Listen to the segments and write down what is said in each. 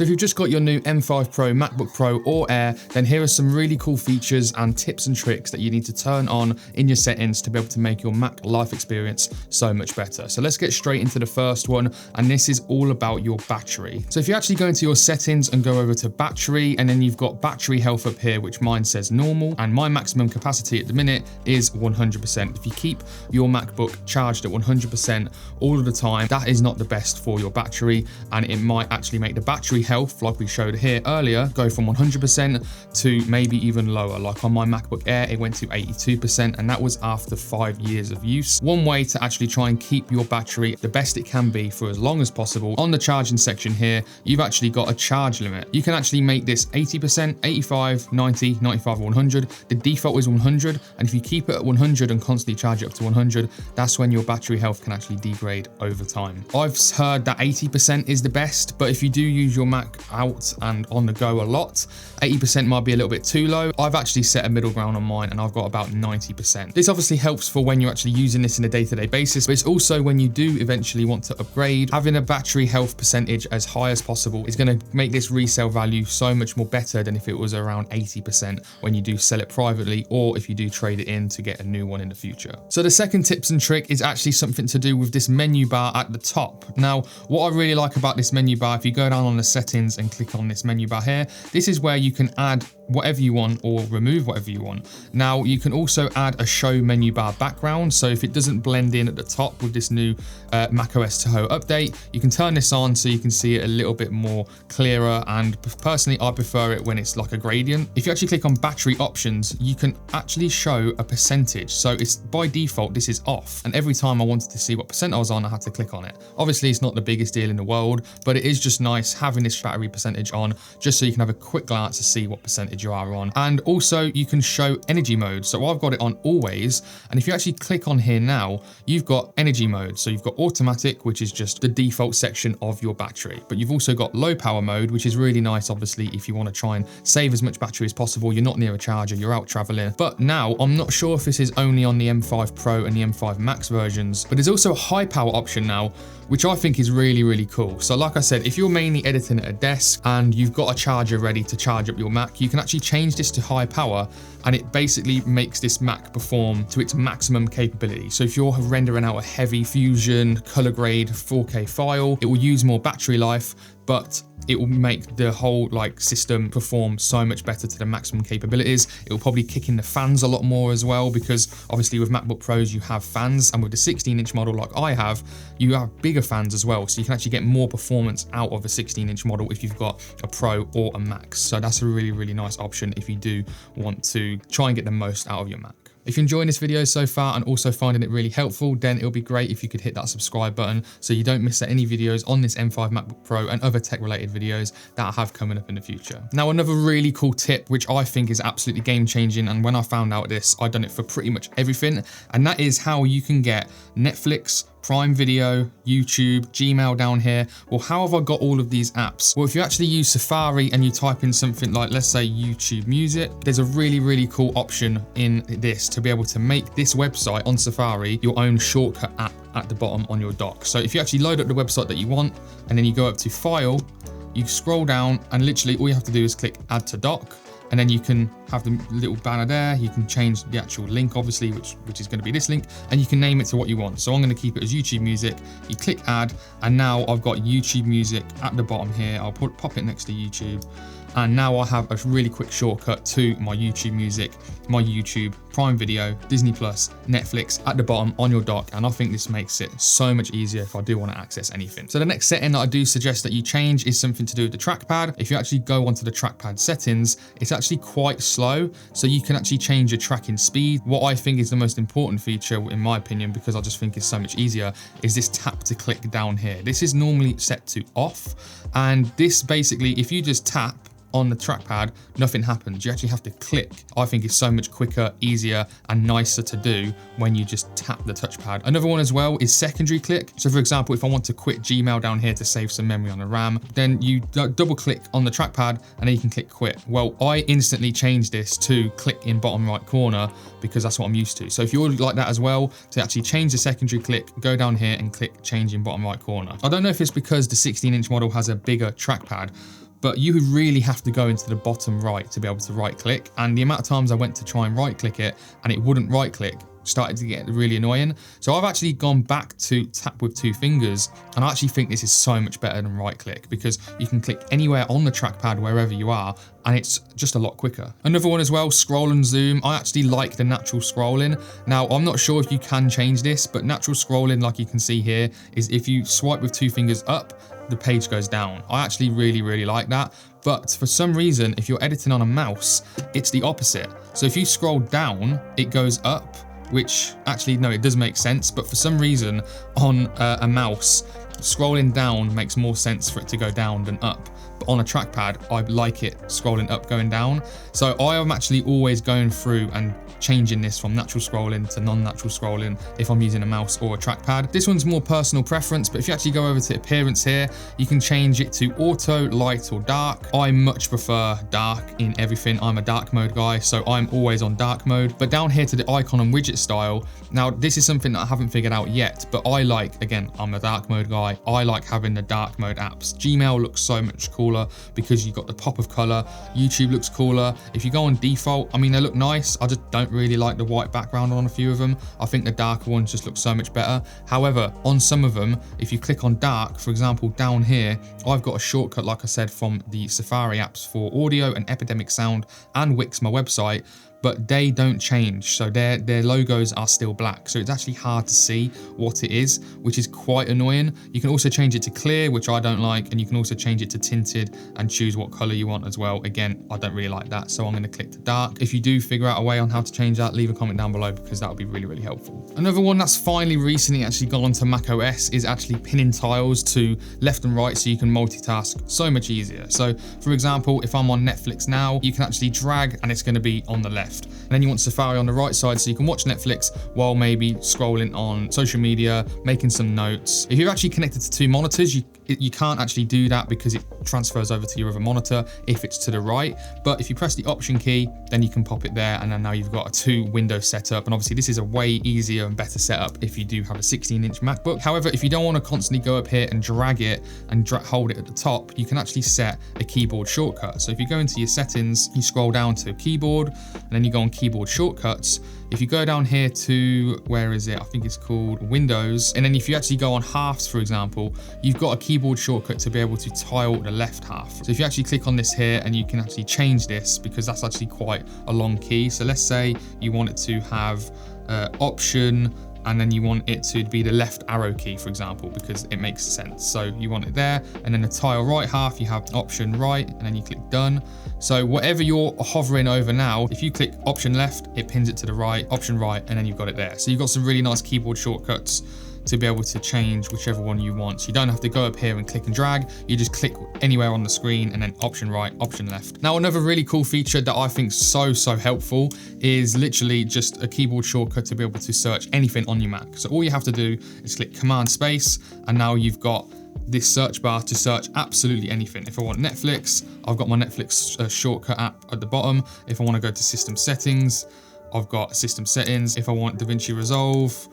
So if you've just got your new M5 Pro, MacBook Pro or Air, then here are some really cool features and tips and tricks that you need to turn on in your settings to be able to make your Mac life experience so much better. So let's get straight into the first one, and this is all about your battery. So if you actually go into your settings and go over to battery, and then you've got battery health up here, which mine says normal, and my maximum capacity at the minute is 100%. If you keep your MacBook charged at 100% all of the time, that is not the best for your battery, and it might actually make the battery health, like we showed here earlier, go from 100% to maybe even lower. Like on my MacBook Air, it went to 82%, and that was after 5 years of use. One way to actually try and keep your battery the best it can be for as long as possible, on the charging section here, you've actually got a charge limit. You can actually make this 80%, 85, 90, 95, 100. The default is 100, and if you keep it at 100 and constantly charge it up to 100, that's when your battery health can actually degrade over time. I've heard that 80% is the best, but if you do use your Mac out and on the go a lot, 80% might be a little bit too low. I've actually set a middle ground on mine, and I've got about 90%. This obviously helps for when you're actually using this in a day-to-day basis, but it's also when you do eventually want to upgrade, having a battery health percentage as high as possible is going to make this resale value so much more better than if it was around 80% when you do sell it privately, or if you do trade it in to get a new one in the future. So the second tips and trick is actually something to do with this menu bar at the top. Now, what I really like about this menu bar, if you go down on the settings and click on this menu bar here, this is where you can add whatever you want or remove whatever you want. Now, you can also add a show menu bar background. So if it doesn't blend in at the top with this new macOS Tahoe update, you can turn this on so you can see it a little bit more clearer. And personally, I prefer it when it's like a gradient. If you actually click on battery options, you can actually show a percentage. So it's by default, this is off. And every time I wanted to see what percent I was on, I had to click on it. Obviously, it's not the biggest deal in the world, but it is just nice having this battery percentage on, just so you can have a quick glance to see what percentage you are on. And also you can show energy mode. So I've got it on always. And if you actually click on here now, you've got energy mode. So you've got automatic, which is just the default section of your battery. But you've also got low power mode, which is really nice, obviously, if you want to try and save as much battery as possible. You're not near a charger, you're out traveling. But now I'm not sure if this is only on the M5 Pro and the M5 Max versions, but there's also a high power option now, which I think is really, really cool. So like I said, if you're mainly editing at a desk and you've got a charger ready to charge up your Mac, you can actually change this to high power, and it basically makes this Mac perform to its maximum capability. So if you're rendering out a heavy Fusion color grade 4K file, it will use more battery life, but it will make the whole system perform so much better to the maximum capabilities. It will probably kick in the fans a lot more as well, because obviously with MacBook Pros you have fans, and with the 16-inch model like I have, you have bigger fans as well. So you can actually get more performance out of a 16-inch model if you've got a Pro or a Max. So that's a really, really nice option if you do want to try and get the most out of your Mac. If you're enjoying this video so far and also finding it really helpful, then it'll be great if you could hit that subscribe button so you don't miss out any videos on this M5 MacBook Pro and other tech related videos that I have coming up in the future. Now, another really cool tip, which I think is absolutely game changing, and when I found out this, I've done it for pretty much everything, and that is how you can get Netflix, Prime Video, YouTube, Gmail down here. Well, how have I got all of these apps? Well, if you actually use Safari and you type in something like, let's say, YouTube Music, there's a really, really cool option in this to be able to make this website on Safari your own shortcut app at the bottom on your dock. So if you actually load up the website that you want, and then you go up to File, you scroll down, and literally all you have to do is click Add to Dock. And then you can have the little banner there. You can change the actual link, obviously, which is going to be this link, and you can name it to what you want. So I'm going to keep it as YouTube Music. You click Add, and now I've got YouTube Music at the bottom here. I'll pop it next to YouTube. And now I have a really quick shortcut to my YouTube Music, my YouTube, Prime Video, Disney Plus, Netflix at the bottom on your dock. And I think this makes it so much easier if I do want to access anything. So the next setting that I do suggest that you change is something to do with the trackpad. If you actually go onto the trackpad settings, it's actually quite slow. So you can actually change your tracking speed. What I think is the most important feature, in my opinion, because I just think it's so much easier, is this tap to click down here. This is normally set to off. And this basically, if you just tap on the trackpad, nothing happens. You actually have to click. I think it's so much quicker, easier, and nicer to do when you just tap the touchpad. Another one as well is secondary click. So for example, if I want to quit Gmail down here to save some memory on the RAM, then you double click on the trackpad and then you can click quit. Well, I instantly changed this to click in bottom right corner because that's what I'm used to. So if you're like that as well, to actually change the secondary click, go down here and click change in bottom right corner. I don't know if it's because the 16-inch model has a bigger trackpad, but you really have to go into the bottom right to be able to right click. And the amount of times I went to try and right click it and it wouldn't right click started to get really annoying. So I've actually gone back to tap with 2 fingers, and I actually think this is so much better than right click, because you can click anywhere on the trackpad wherever you are, and it's just a lot quicker. Another one as well, scroll and zoom. I actually like the natural scrolling. Now, I'm not sure if you can change this, but natural scrolling, like you can see here, is if you swipe with 2 fingers up, the page goes down. I actually really like that. But for some reason, if you're editing on a mouse, it's the opposite. So if you scroll down, it goes up, which actually, no, it does make sense. But for some reason on a mouse, scrolling down makes more sense for it to go down than up. But on a trackpad, I like it scrolling up, going down. So I am actually always going through and changing this from natural scrolling to non-natural scrolling if I'm using a mouse or a trackpad. This one's more personal preference, but if you actually go over to appearance here, you can change it to auto, light, or dark. I much prefer dark in everything. I'm a dark mode guy, so I'm always on dark mode. But down here to the icon and widget style, now this is something that I haven't figured out yet, but I like, again, I'm a dark mode guy. I like having the dark mode apps. Gmail looks so much cooler because you've got the pop of color. YouTube looks cooler. If you go on default, I mean, they look nice. I just don't really like the white background on a few of them. I think the darker ones just look so much better. However, on some of them, if you click on dark, for example, down here, I've got a shortcut, like I said, from the Safari apps for audio and Epidemic Sound and Wix, my website, but they don't change. So their logos are still black. So it's actually hard to see what it is, which is quite annoying. You can also change it to clear, which I don't like. And you can also change it to tinted and choose what color you want as well. Again, I don't really like that. So I'm gonna click to dark. If you do figure out a way on how to change that, leave a comment down below, because that would be really helpful. Another one that's finally recently actually gone onto macOS is actually pinning tiles to left and right so you can multitask so much easier. So for example, if I'm on Netflix now, you can actually drag and it's gonna be on the left. And then you want Safari on the right side so you can watch Netflix while maybe scrolling on social media, making some notes. If you're actually connected to 2 monitors, you can't actually do that because it transfers over to your other monitor if it's to the right. But if you press the Option key, then you can pop it there, and then now you've got a 2-window setup. And obviously this is a way easier and better setup if you do have a 16-inch MacBook. However, if you don't want to constantly go up here and drag it and hold it at the top, you can actually set a keyboard shortcut. So if you go into your settings, you scroll down to keyboard, and then you go on keyboard shortcuts. If you go down here to, where is it? I think it's called Windows. And then if you actually go on halves, for example, you've got a keyboard shortcut to be able to tile the left half. So if you actually click on this here, and you can actually change this, because that's actually quite a long key. So let's say you want it to have Option, and then you want it to be the left arrow key, for example, because it makes sense. So you want it there, and then the tile right half, you have Option right, and then you click done. So whatever you're hovering over now, if you click Option left, it pins it to the right, Option right, and then you've got it there. So you've got some really nice keyboard shortcuts to be able to change whichever one you want. So you don't have to go up here and click and drag. You just click anywhere on the screen and then Option right, Option left. Now, another really cool feature that I think so helpful is literally just a keyboard shortcut to be able to search anything on your Mac. So all you have to do is click Command space, and now you've got this search bar to search absolutely anything. If I want Netflix, I've got my Netflix shortcut app at the bottom. If I want to go to system settings, I've got system settings. If I want DaVinci Resolve,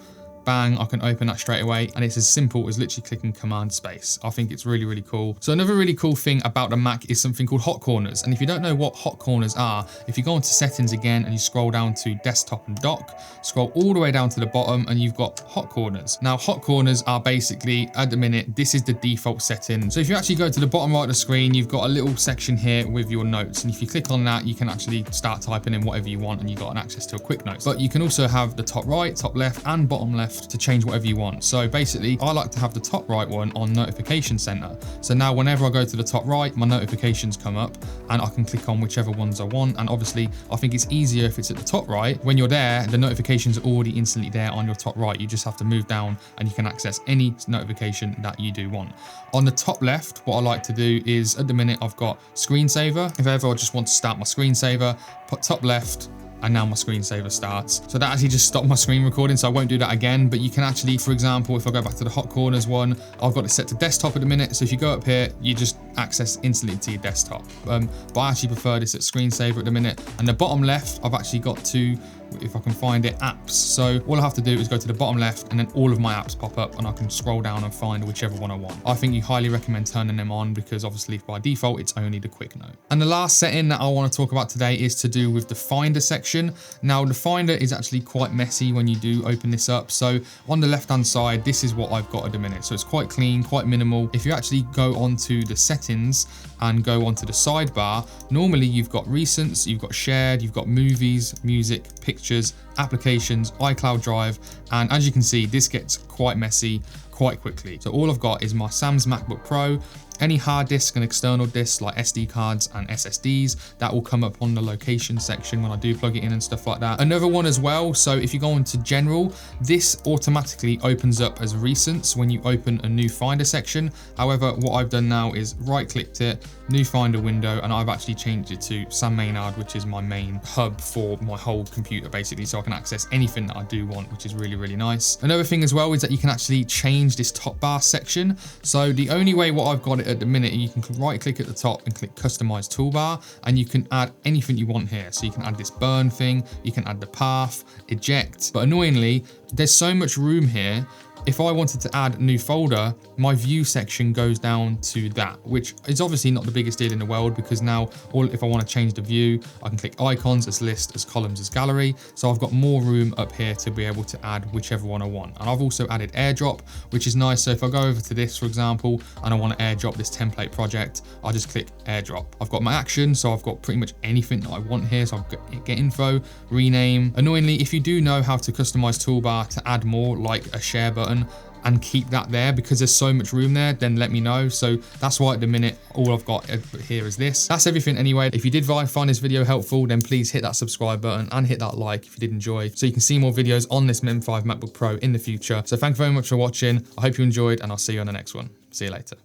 bang, I can open that straight away, and it's as simple as literally clicking Command space. I think it's really cool. So another really cool thing about the Mac is something called hot corners. And if you don't know what hot corners are, if you go into settings again and you scroll down to desktop and dock, scroll all the way down to the bottom, and you've got hot corners. Now, hot corners are basically, at the minute, this is the default setting. So if you actually go to the bottom right of the screen, you've got a little section here with your notes. And if you click on that, you can actually start typing in whatever you want, and you've got an access to a quick notes. But you can also have the top right, top left, and bottom left to change whatever you want. So basically, I like to have the top right one on notification center. So now whenever I go to the top right, my notifications come up, and I can click on whichever ones I want. And obviously, I think it's easier if it's at the top right. When you're there, the notifications are already instantly there on your top right. You just have to move down and you can access any notification that you do want. On the top left, what I like to do is, at the minute, I've got screensaver. If ever I just want to start my screensaver, put top left, and now my screensaver starts. So that actually just stopped my screen recording, so I won't do that again. But you can actually, for example, if I go back to the hot corners one, I've got it set to desktop at the minute. So if you go up here, you just access instantly to your desktop. But I actually prefer this at screensaver at the minute. And the bottom left, I've actually got to if I can find it, apps. So all I have to do is go to the bottom left and then all of my apps pop up and I can scroll down and find whichever one I want. I think you highly recommend turning them on because obviously by default, it's only the quick note. And the last setting that I want to talk about today is to do with the Finder section. Now the Finder is actually quite messy when you do open this up. So on the left-hand side, this is what I've got at the minute. So it's quite clean, quite minimal. If you actually go onto the settings and go onto the sidebar, normally you've got recents, you've got shared, you've got movies, music, pictures, applications, iCloud Drive, and as you can see, this gets quite messy quite quickly. So all I've got is my Sam's MacBook Pro, any hard disk and external disks like SD cards and SSDs, that will come up on the location section when I do plug it in and stuff like that. Another one as well, so if you go into general, this automatically opens up as recents when you open a new Finder section. However, what I've done now is right clicked it, new Finder window, and I've actually changed it to Sam Maynard, which is my main hub for my whole computer basically, so I can access anything that I do want, which is really, really nice. Another thing as well is that you can actually change this top bar section. So the only way what I've got it at the minute, you can right click at the top and click customize toolbar, and you can add anything you want here. So you can add this burn thing, you can add the path, eject, but annoyingly, there's so much room here. If I wanted to add a new folder, my view section goes down to that, which is obviously not the biggest deal in the world because now if I want to change the view, I can click icons as list, as columns, as gallery. So I've got more room up here to be able to add whichever one I want. And I've also added airdrop, which is nice. So if I go over to this, for example, and I want to airdrop this template project, I just click airdrop. I've got my action, so I've got pretty much anything that I want here. So I've got get info, rename. Annoyingly, if you do know how to customize toolbar to add more like a share button, and keep that there because there's so much room there, then let me know. So that's why at the minute, all I've got here is this. That's everything anyway. If you did find this video helpful, then please hit that subscribe button and hit that like if you did enjoy, so you can see more videos on this M5 MacBook Pro in the future. So thank you very much for watching. I hope you enjoyed, and I'll see you on the next one. See you later.